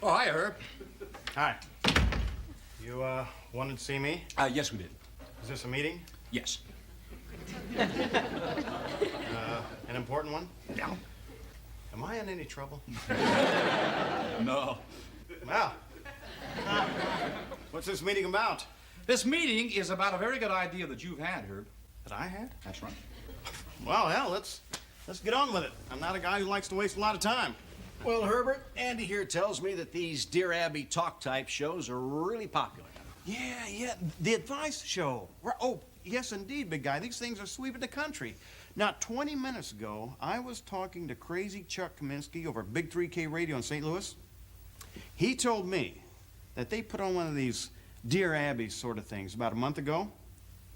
Oh, hi, Herb. Hi. You, wanted to see me? Yes, we did. Is this a meeting? Yes. An important one? No. Am I in any trouble? No. Well, what's this meeting about? This meeting is about a very good idea that you've had, Herb. That I had? That's right. Well, hell, let's get on with it. I'm not a guy who likes to waste a lot of time. Well, Herbert, Andy here tells me that these Dear Abby talk-type shows are really popular. Yeah, the advice show. Oh, yes, indeed, big guy. These things are sweeping the country. Now, 20 minutes ago, I was talking to crazy Chuck Kaminsky over Big 3K Radio in St. Louis. He told me that they put on one of these Dear Abby sort of things about a month ago.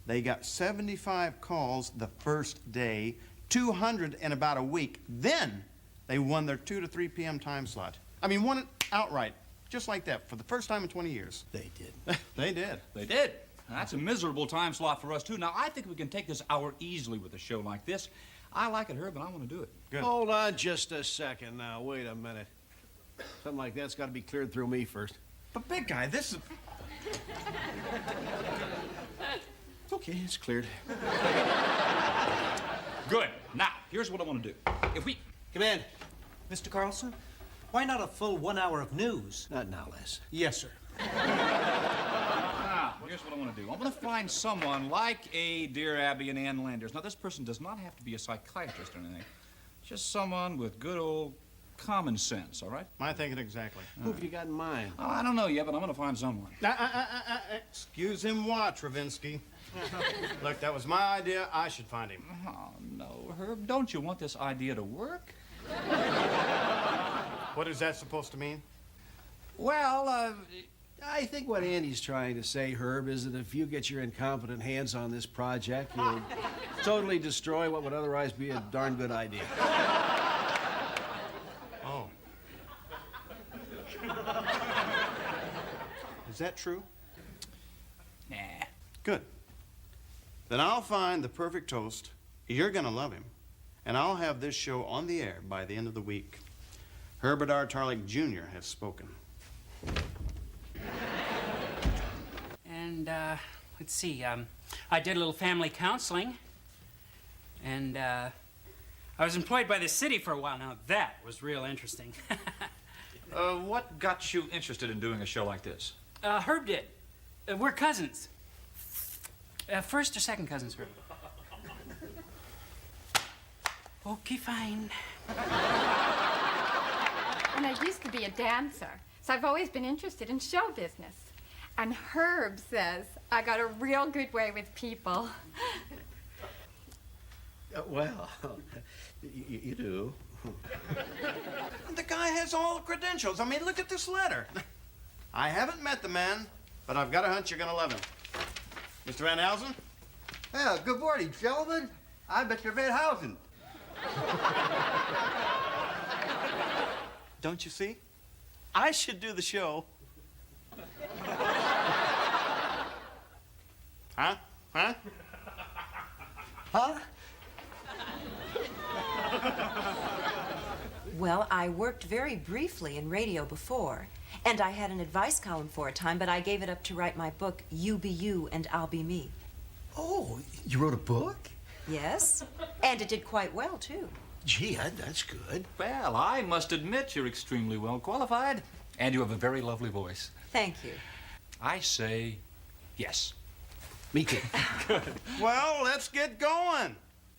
They got 75 calls the first day, 200 in about a week. Then they won their 2 to 3 p.m. time slot. I mean, won it outright, just like that, for the first time in 20 years. They did. They did. They did. That's a miserable time slot for us, too. Now, I think we can take this hour easily with a show like this. I like it, Herb, and I want to do it. Good. Hold on just a second now. Wait a minute. Something like that's got to be cleared through me first. But big guy, this is... Okay, it's cleared. Good. Now, here's what I want to do. If we... Come in. Mr. Carlson, why not a full 1 hour of news? Not now, Les. Yes, sir. Now, here's what I want to do. I want to find someone like a Dear Abby and Ann Landers. Now, this person does not have to be a psychiatrist or anything. Just someone with good old common sense, all right? My thinking exactly. Who have you got in mind? Oh, I don't know yet, but I'm going to find someone. Excuse him what, Travinsky? Look, that was my idea. I should find him. Oh, no, Herb, don't you want this idea to work? What is that supposed to mean? Well, I think what Andy's trying to say, Herb, is that if you get your incompetent hands on this project, you'll totally destroy what would otherwise be a darn good idea. Oh. Is that true? nah. Good. Then I'll find the perfect toast. You're gonna love him. And I'll have this show on the air by the end of the week. Herbert R. Tarlick Jr. has spoken. And, let's see, I did a little family counseling. And, I was employed by the city for a while. Now, that was real interesting. What got you interested in doing a show like this? Herb did. We're cousins. First or second cousins, Herb? Okay, fine. And I used to be a dancer, so I've always been interested in show business. And Herb says I got a real good way with people. Well, you do. The guy has all the credentials. I mean, look at this letter. I haven't met the man, but I've got a hunch you're gonna love him. Mr. Van Housen? Well, good morning, gentlemen. I'm Mr. Van Housen. Don't you see? I should do the show. Huh? Huh? Huh? Well, I worked very briefly in radio before, and I had an advice column for a time, but I gave it up to write my book, You Be You and I'll Be Me. Oh, you wrote a book? Yes, and it did quite well, too. Gee, that's good. Well, I must admit you're extremely well qualified, and you have a very lovely voice. Thank you. I say yes. Me too. Well, let's get going.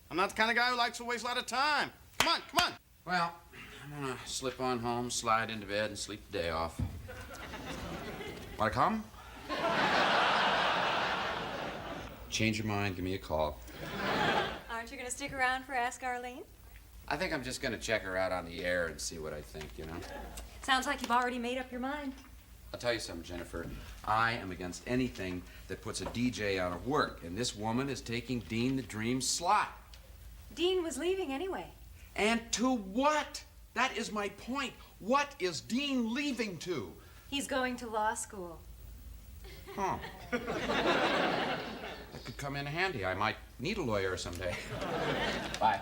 I'm not the kind of guy who likes to waste a lot of time. Come on, come on. Well, I'm gonna slip on home, slide into bed, and sleep the day off. Wanna come? Change your mind, give me a call. Aren't you going to stick around for Ask Arlene? I think I'm just gonna check her out on the air and see what I think, you know? Sounds like you've already made up your mind. I'll tell you something, Jennifer. I am against anything that puts a DJ out of work, and this woman is taking Dean the Dream's slot. Dean was leaving anyway. And to what? That is my point. What is Dean leaving to? He's going to law school. Huh. That could come in handy. I might need a lawyer someday. Bye.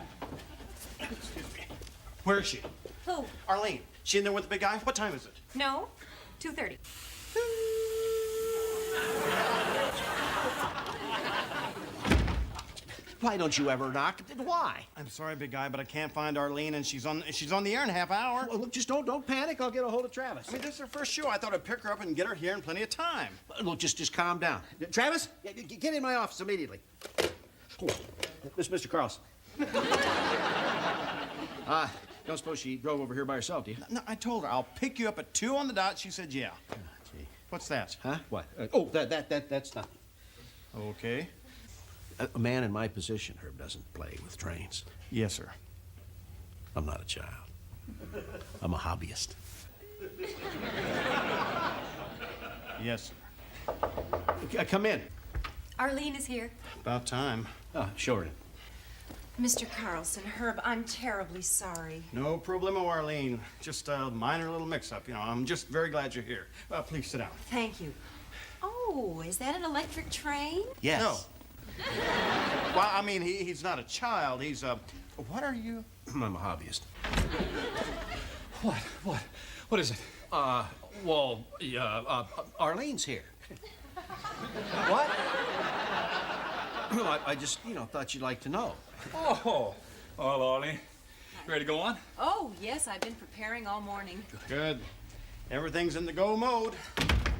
Excuse me. Where is she? Who? Arlene. She in there with the big guy? What time is it? No, 2:30. Why don't you ever knock? Why? I'm sorry, big guy, but I can't find Arlene, and she's on the air in a half hour. Well, look, just don't panic. I'll get a hold of Travis. I mean, this is her first show. I thought I'd pick her up and get her here in plenty of time. Look, just calm down. Travis, get in my office immediately. Oh, this is Mr. Carlson. Don't suppose she drove over here by herself, do you? No, I told her I'll pick you up at 2 on the dot. She said, yeah. Oh, gee. What's that? Huh? What? That's nothing. Okay. A man in my position, Herb, doesn't play with trains. Yes, sir. I'm not a child. I'm a hobbyist. Yes, sir. Come in. Arlene is here. About time. Oh, show her in. Mr. Carlson, Herb, I'm terribly sorry. No problemo, Arlene. Just a minor little mix-up. You know, I'm just very glad you're here. Please sit down. Thank you. Oh, is that an electric train? Yes. No. Well, I mean, he's not a child. He's what are you? I'm a hobbyist. What is it? Arlene's here. What? Well, I just, thought you'd like to know. Oh, well, Arlene, ready to go on? Oh, yes, I've been preparing all morning. Good. Everything's in the go mode.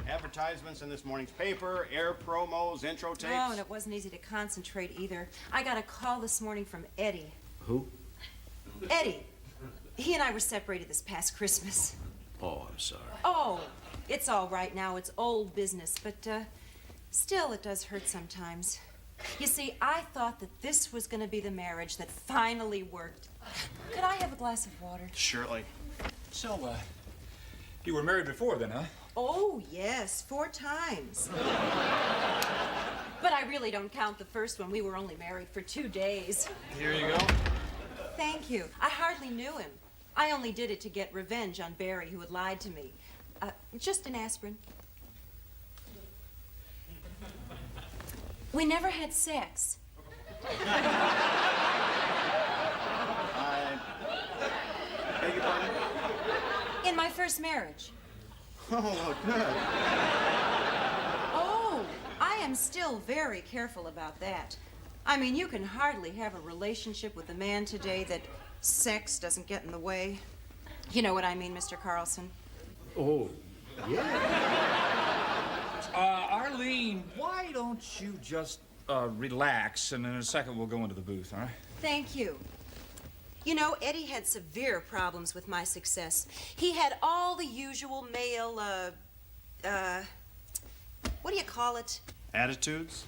Advertisements in this morning's paper, air promos, intro tapes. Oh, and it wasn't easy to concentrate either. I got a call this morning from Eddie. Who? Eddie. He and I were separated this past Christmas. Oh, I'm sorry. Oh, it's all right now. It's old business, but still, it does hurt sometimes. You see, I thought that this was going to be the marriage that finally worked. Could I have a glass of water? Surely. So, you were married before then, huh? Oh, yes, 4 times. But I really don't count the first one. We were only married for 2 days. Here you go. Thank you. I hardly knew him. I only did it to get revenge on Barry, who had lied to me. Just an aspirin. We never had sex. I beg your pardon? In my first marriage. Oh, good. Oh, I am still very careful about that. I mean, you can hardly have a relationship with a man today that sex doesn't get in the way. You know what I mean, Mr. Carlson? Oh, Arlene, why don't you just relax, and in a second we'll go into the booth, all right? Thank you. You know, Eddie had severe problems with my success. He had all the usual male, what do you call it? Attitudes?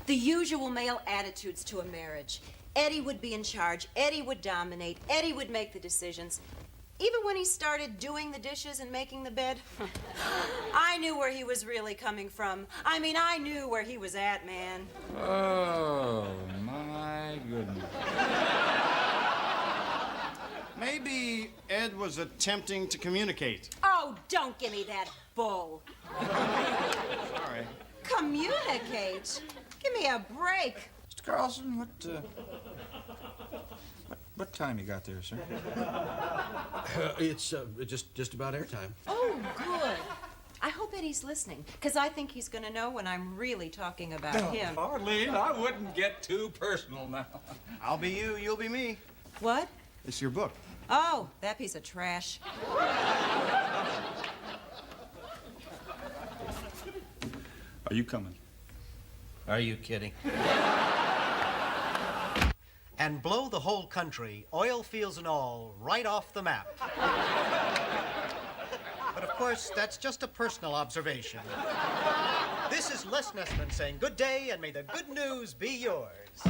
The usual male attitudes to a marriage. Eddie would be in charge. Eddie would dominate. Eddie would make the decisions. Even when he started doing the dishes and making the bed, I knew where he was really coming from. I mean, I knew where he was at, man. Oh, my goodness. Maybe Ed was attempting to communicate. Oh, don't give me that bull. Sorry. Communicate? Give me a break. Mr. Carlson, what time you got there, sir? It's just about airtime. Oh, good. I hope Eddie's listening, because I think he's going to know when I'm really talking about him. Arlene, I wouldn't get too personal now. I'll be you, you'll be me. What? It's your book. Oh, that piece of trash. Are you coming? Are you kidding? And blow the whole country, oil fields and all, right off the map. But of course, that's just a personal observation. This is Les Nessman saying good day, and may the good news be yours.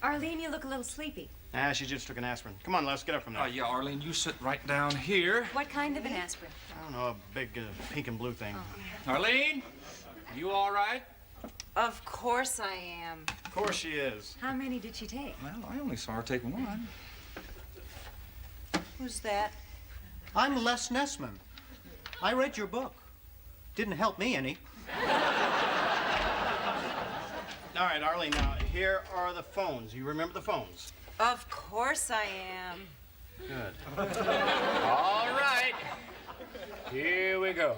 Arlene, you look a little sleepy. She just took an aspirin. Come on, Les, get up from there. Yeah, Arlene, you sit right down here. What kind of an aspirin? I don't know, a big pink and blue thing. Arlene, you all right? Of course I am. Of course she is. How many did she take? Well, I only saw her take one. Who's that? I'm Les Nessman. I read your book. Didn't help me any. All right, Arlene, now, here are the phones. You remember the phones? Of course I am. Good. All right. Here we go.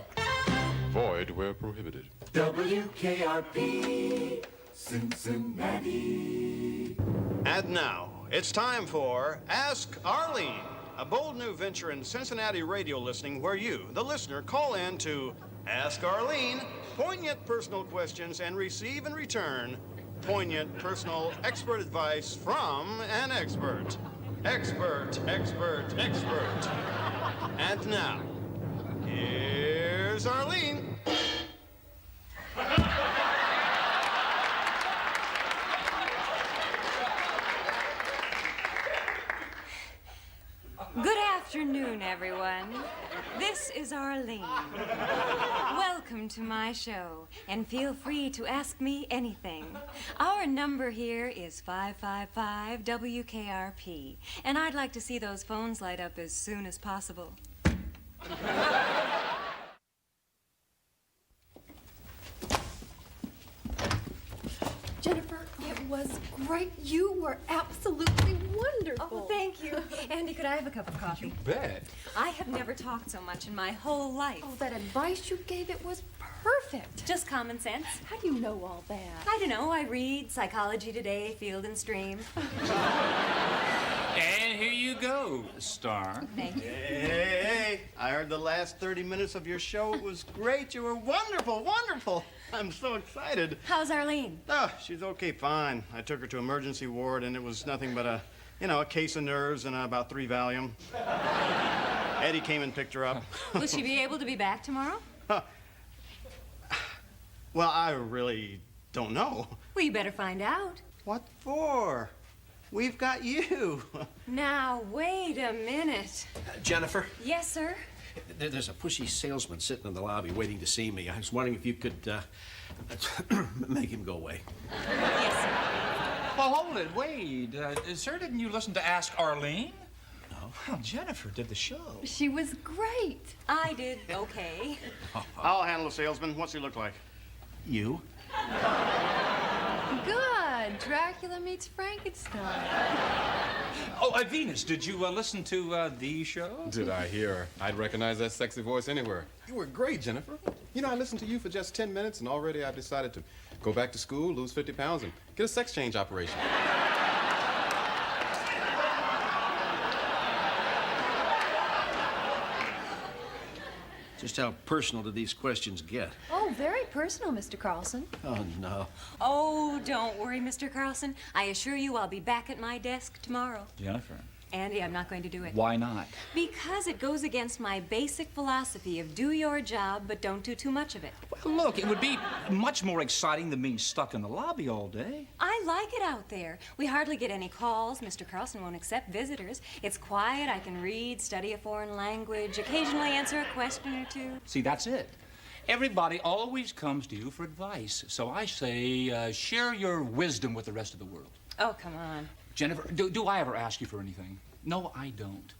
Void where prohibited. WKRP, Cincinnati. And now, it's time for Ask Arlene, a bold new venture in Cincinnati radio listening where you, the listener, call in to Ask Arlene, poignant personal questions, and receive in return poignant personal expert advice from an expert. Expert, expert, expert. And now, here's Arlene. Good afternoon, everyone. This is Arlene. Welcome to my show, and feel free to ask me anything. Our number here is 555 WKRP, and I'd like to see those phones light up as soon as possible. Jennifer, it was great. You were absolutely wonderful. Oh, thank you. Andy, could I have a cup of coffee? Bet. I have never talked so much in my whole life. Oh, that advice you gave, it was perfect. Just common sense. How do you know all that? I don't know. I read Psychology Today, Field and Stream. And here you go, Star. Thank you. Hey, I heard the last 30 minutes of your show. It was great. You were wonderful, wonderful. I'm so excited. How's Arlene? Oh, she's okay, fine. I took her to emergency ward, and it was nothing but a case of nerves and about 3 Valium. Eddie came and picked her up. Will she be able to be back tomorrow? Well, I really don't know. Well, you better find out. What for? We've got you. Now, wait a minute. Jennifer, Yes, sir? there's a pushy salesman sitting in the lobby waiting to see me. I was wondering if you could make him go away. Yes, sir. Well, hold it. Wait. Sir, didn't you listen to Ask Arlene? No. Well, Jennifer did the show. She was great. I did okay. I'll handle the salesman. What's he look like? You? Good. Dracula meets Frankenstein. Oh, Venus, did you listen to the show? Did I hear her? I'd recognize that sexy voice anywhere. You were great, Jennifer. You know, I listened to you for just 10 minutes, and already I've decided to go back to school, lose 50 pounds, and get a sex change operation. Just how personal do these questions get? Oh, very personal, Mr. Carlson. Oh, no. Oh, don't worry, Mr. Carlson. I assure you I'll be back at my desk tomorrow. Jennifer. Andy, I'm not going to do it. Why not? Because it goes against my basic philosophy of do your job, but don't do too much of it. Well, look, it would be much more exciting than being stuck in the lobby all day. I like it out there. We hardly get any calls. Mr. Carlson won't accept visitors. It's quiet. I can read, study a foreign language, occasionally answer a question or two. See, that's it. Everybody always comes to you for advice. So I say, share your wisdom with the rest of the world. Oh, come on. Jennifer, do I ever ask you for anything? No, I don't.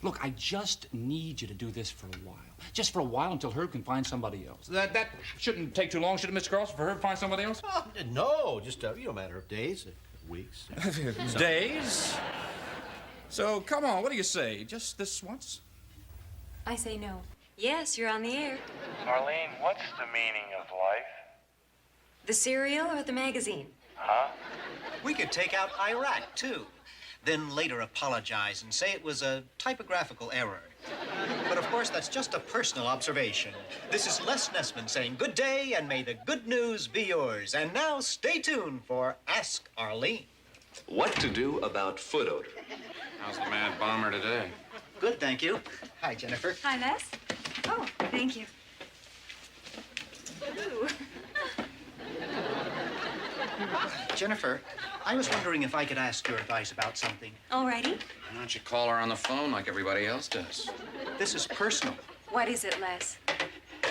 Look, I just need you to do this for a while. Just for a while until Herb can find somebody else. That shouldn't take too long, should it, Mr. Carlson, for Herb to find somebody else? Oh, no, just a matter of days, weeks. Days? So, come on, what do you say? Just this once? I say no. Yes, you're on the air. Arlene, what's the meaning of life? The cereal or the magazine? Huh? We could take out Iraq, too. Then later apologize and say it was a typographical error. But of course, that's just a personal observation. This is Les Nessman saying good day and may the good news be yours. And now stay tuned for Ask Arlene. What to do about foot odor? How's the mad bomber today? Good, thank you. Hi, Jennifer. Hi, Les. Oh, thank you. Ooh. Jennifer, I was wondering if I could ask your advice about something. All righty. Why don't you call her on the phone like everybody else does? This is personal. What is it, Les?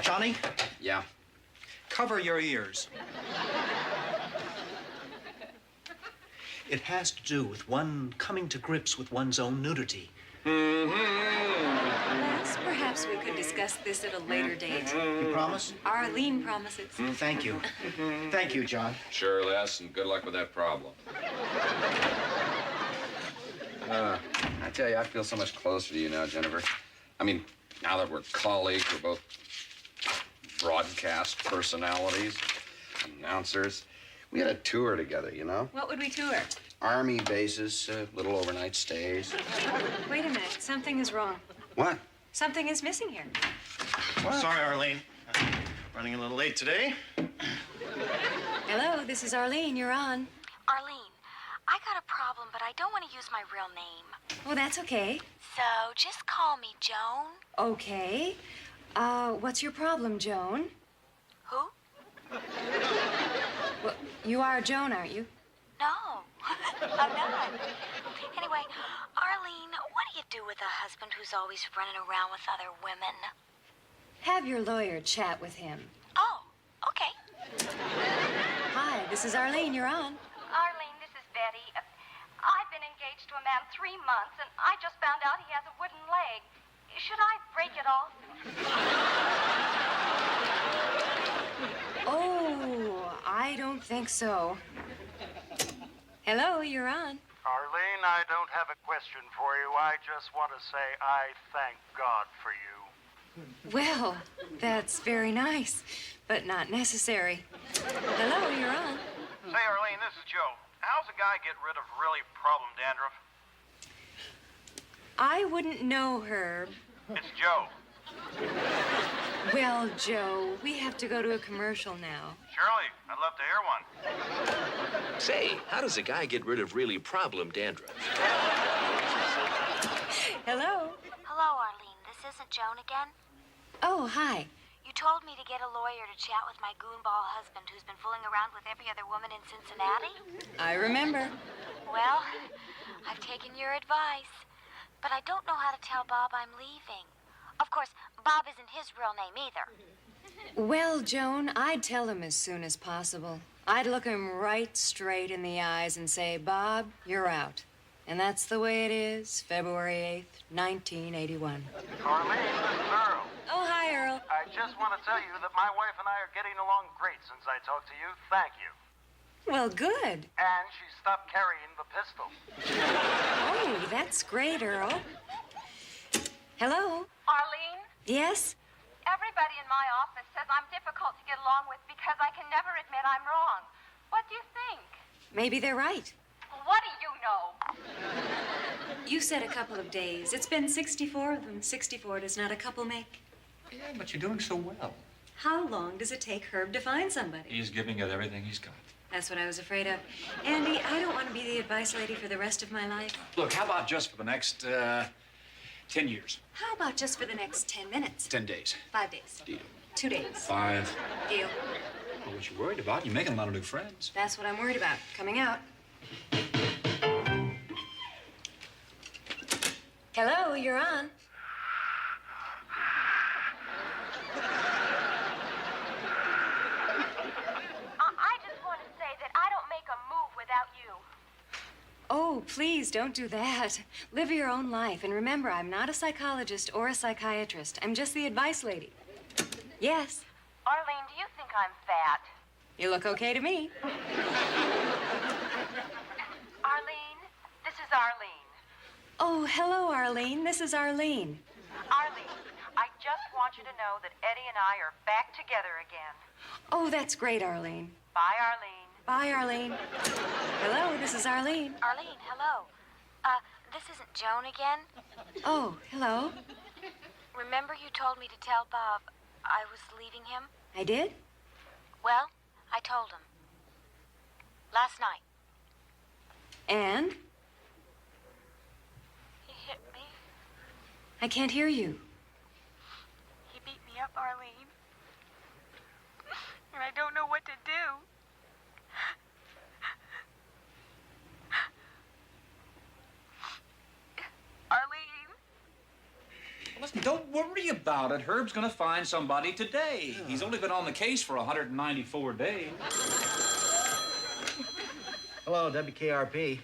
Johnny, Yeah. cover your ears. It has to do with one coming to grips with one's own nudity. Les, perhaps we could discuss this at a later date. You promise? Arlene promises. Thank you. Thank you, John. Sure, Les, and good luck with that problem. tell you, I feel so much closer to you now, Jennifer. I mean, now that we're colleagues, we're both broadcast personalities, announcers. We had a tour together, you know? What would we tour? Army bases, little overnight stays. Wait a minute. Something is wrong. What? Something is missing here. Sorry, Arlene. Running a little late today. Hello, this is Arlene. You're on. Arlene, I got a problem, but I don't want to use my real name. Oh, that's okay. So just call me Joan. Okay. What's your problem, Joan? Who? Well, you are Joan, aren't you? No, I'm not. Anyway, Arlene, what do you do with a husband who's always running around with other women? Have your lawyer chat with him. Oh, okay. Hi, this is Arlene. You're on. Arlene, this is Betty. I've been engaged to a man 3 months, and I just found out he has a wooden leg. Should I break it off? Oh, I don't think so. Hello, you're on. Arlene, I don't have a question for you. I just want to say I thank God for you. Well, that's very nice, but not necessary. Hello, you're on. Say, Arlene, this is Joe. How's a guy get rid of really problem dandruff? I wouldn't know, Herb. It's Joe. Well, Joe, we have to go to a commercial now. Shirley, I'd love to hear one. Say, how does a guy get rid of really problem dandruff? Hello. Hello, Arlene. This isn't Joan again? Oh, hi. You told me to get a lawyer to chat with my goonball husband who's been fooling around with every other woman in Cincinnati? I remember. Well, I've taken your advice, but I don't know how to tell Bob I'm leaving. Of course, Bob isn't his real name either. Well, Joan, I'd tell him as soon as possible. I'd look him right straight in the eyes and say, Bob, you're out. And that's the way it is, February 8th, 1981. Arlene, this is Earl. Oh, hi, Earl. I just want to tell you that my wife and I are getting along great since I talked to you. Thank you. Well, good. And she stopped carrying the pistol. Oh, that's great, Earl. Hello? Arlene, Yes? everybody in my office says I'm difficult to get along with because I can never admit I'm wrong. What do you think? Maybe they're right. What do you know? You said a couple of days. It's been 64 of them. 64 does not a couple make. Yeah, but you're doing so well. How long does it take Herb to find somebody? He's giving it everything he's got. That's what I was afraid of. Andy, I don't want to be the advice lady for the rest of my life. Look, how about just for the next 10 years? How about just for the next 10 minutes? 10 days. 5 days. Deal. 2 days. 5. Deal. Well, what you worried about? You're making a lot of new friends. That's what I'm worried about. Coming out. Hello, you're on. I just want to say that I don't make a move without you. Oh, please don't do that. Live your own life. And remember, I'm not a psychologist or a psychiatrist. I'm just the advice lady. Yes. Arlene, do you think I'm fat? You look okay to me. Arlene, this is Arlene. Oh, hello, Arlene. This is Arlene. Arlene, I just want you to know that Eddie and I are back together again. Oh, that's great, Arlene. Bye, Arlene. Bye, Arlene. Hello, this is Arlene. Arlene, hello. This isn't Joan again? Oh, hello. Remember you told me to tell Bob I was leaving him? I did? Well, I told him. Last night. And? He hit me. I can't hear you. He beat me up, Arlene. And I don't know what to do. Arlene. Listen, don't worry about it. Herb's gonna find somebody today. He's only been on the case for 194 days. Hello, WKRP.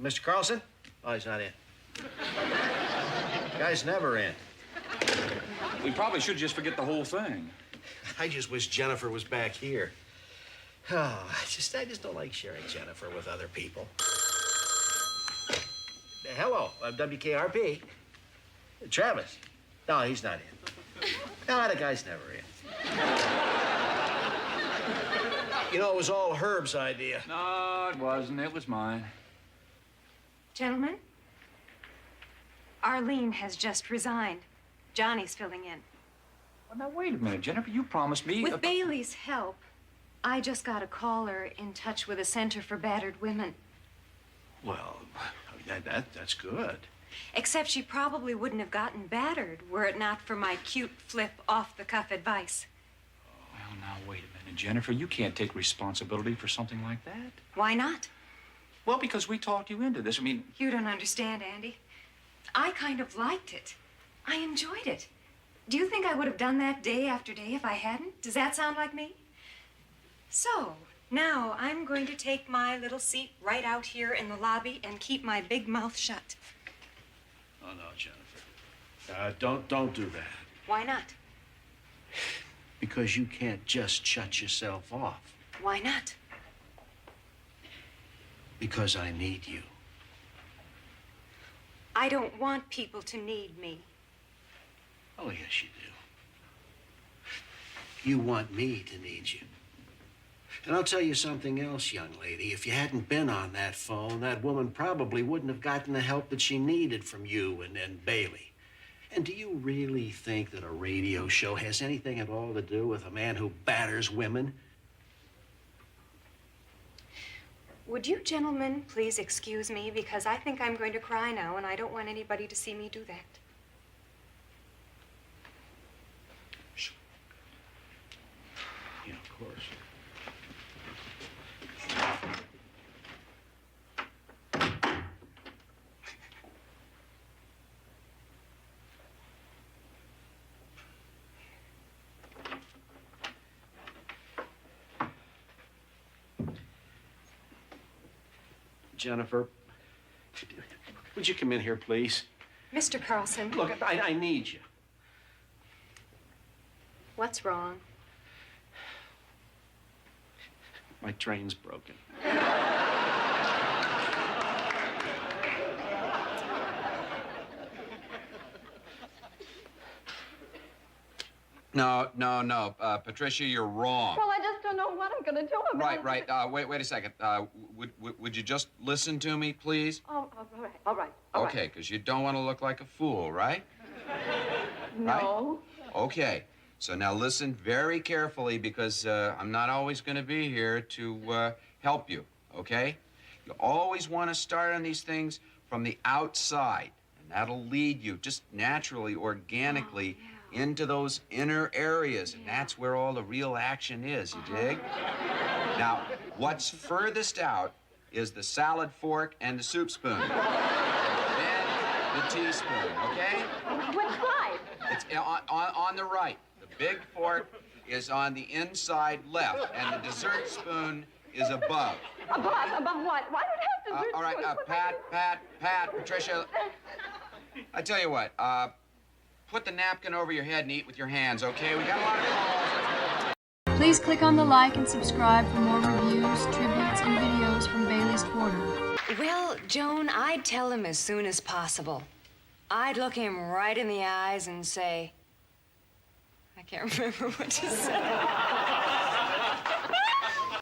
Mr. Carlson? Oh, he's not in. Guy's never in. We probably should just forget the whole thing. I just wish Jennifer was back here. Oh, I just don't like sharing Jennifer with other people. Hello, I'm WKRP. Travis. No, he's not in. No, the guy's never in. You know, it was all Herb's idea. No, it wasn't. It was mine. Gentlemen, Arlene has just resigned. Johnny's filling in. Well, now, wait a minute, Jennifer. You promised me... With Bailey's help, I just got a caller in touch with a center for battered women. Well, that's good. Except she probably wouldn't have gotten battered were it not for my cute flip off-the-cuff advice. Well, now, wait a minute, Jennifer. You can't take responsibility for something like that. Why not? Well, because we talked you into this. I mean... You don't understand, Andy. I kind of liked it. I enjoyed it. Do you think I would have done that day after day if I hadn't? Does that sound like me? So, now I'm going to take my little seat right out here in the lobby and keep my big mouth shut. Oh, no, Jennifer. Don't do that. Why not? Because you can't just shut yourself off. Why not? Because I need you. I don't want people to need me. Oh, yes, you do. You want me to need you. And I'll tell you something else, young lady. If you hadn't been on that phone, that woman probably wouldn't have gotten the help that she needed from you and Bailey. And do you really think that a radio show has anything at all to do with a man who batters women? Would you gentlemen please excuse me, because I think I'm going to cry now, and I don't want anybody to see me do that. Yeah, of course. Jennifer, would you come in here, please? Mr. Carlson. Look, I need you. What's wrong? My train's broken. No. Patricia, you're wrong. Well, I just don't know what I'm going to do about it. Right. Wait a second. Would you just listen to me, please? Oh, all right. Okay, because you don't want to look like a fool, right? No. Right? Okay. So now listen very carefully, because I'm not always going to be here to help you, okay? You always want to start on these things from the outside, and that'll lead you just naturally, organically, into those inner areas, and that's where all the real action is, you dig? Now, what's furthest out is the salad fork and the soup spoon. Then the teaspoon, okay? Which side? It's on the right. The big fork is on the inside left, and the dessert spoon is above. Above what? Why do you have to do All right, Pat, Patricia. I tell you what, put the napkin over your head and eat with your hands, okay? We got a lot of calls. Please click on the like and subscribe for more reviews, tributes, and videos from Bailey's Quarter. Well, Joan, I'd tell him as soon as possible. I'd look him right in the eyes and say, I can't remember what to say.